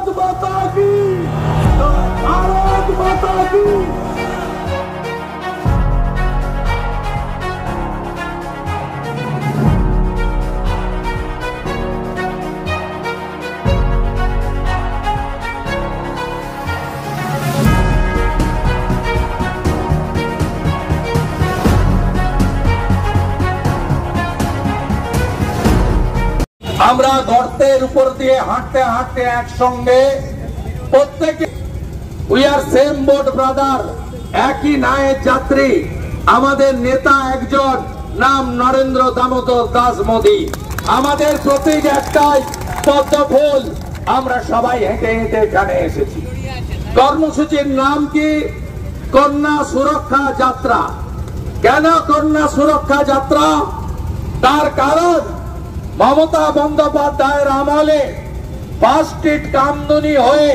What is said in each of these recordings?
भारत माता की, भारत माता की। আমরা গর্তের উপর দিয়ে হাঁটতে হাঁটতে একসঙ্গে প্রত্যেকে we are same boat brother, একই নায়ের যাত্রী। আমাদের নেতা একজন, নাম নরেন্দ্র দামোদর দাস মোদী। আমাদের প্রতীক একটাই, পদ্ম ফুল। আমরা সবাই হেঁটে হেঁটে এখানে এসেছি। কর্মসূচির নাম কি? কন্যা সুরক্ষা যাত্রা। কেন কন্যা সুরক্ষা যাত্রা? তার কারণ মমতা বন্দ্যোপাধ্যায়ের আমলে ফার্স্ট হিট কামদুনি হয়ে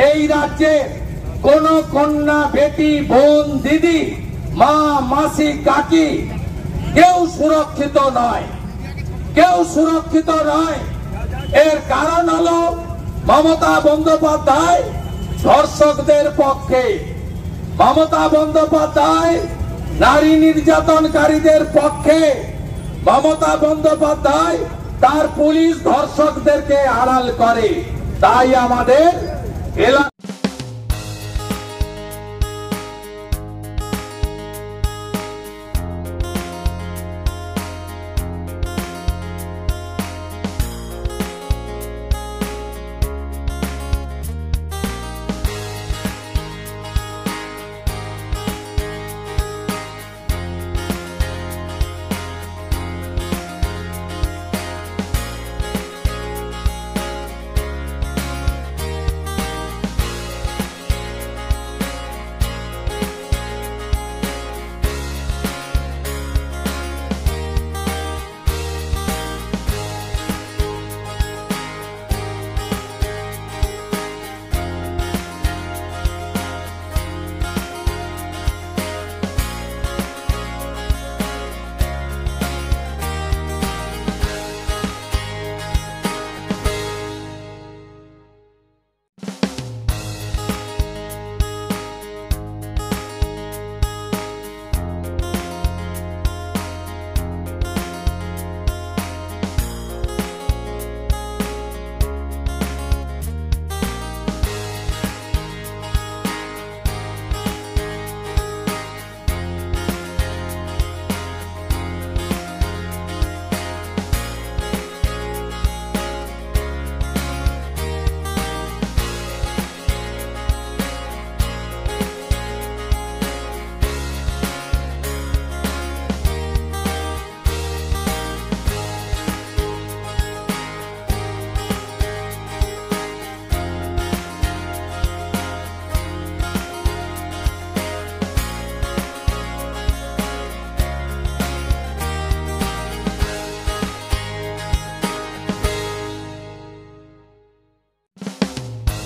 এই রাজ্যে কোন কন্যা, বেটি, বোন, দিদি, মা, মাসি, কাকি কেউ সুরক্ষিত নয়, কেউ সুরক্ষিত নয়। এর কারণ হলো মমতা বন্দ্যোপাধ্যায় ধর্ষকদের পক্ষে, মমতা বন্দ্যোপাধ্যায় নারী নির্যাতনকারীদের পক্ষে, মমতা বন্দ্যোপাধ্যায় তার পুলিশ ধর্ষকদেরকে আড়াল করে। তাই আমাদের এলাকা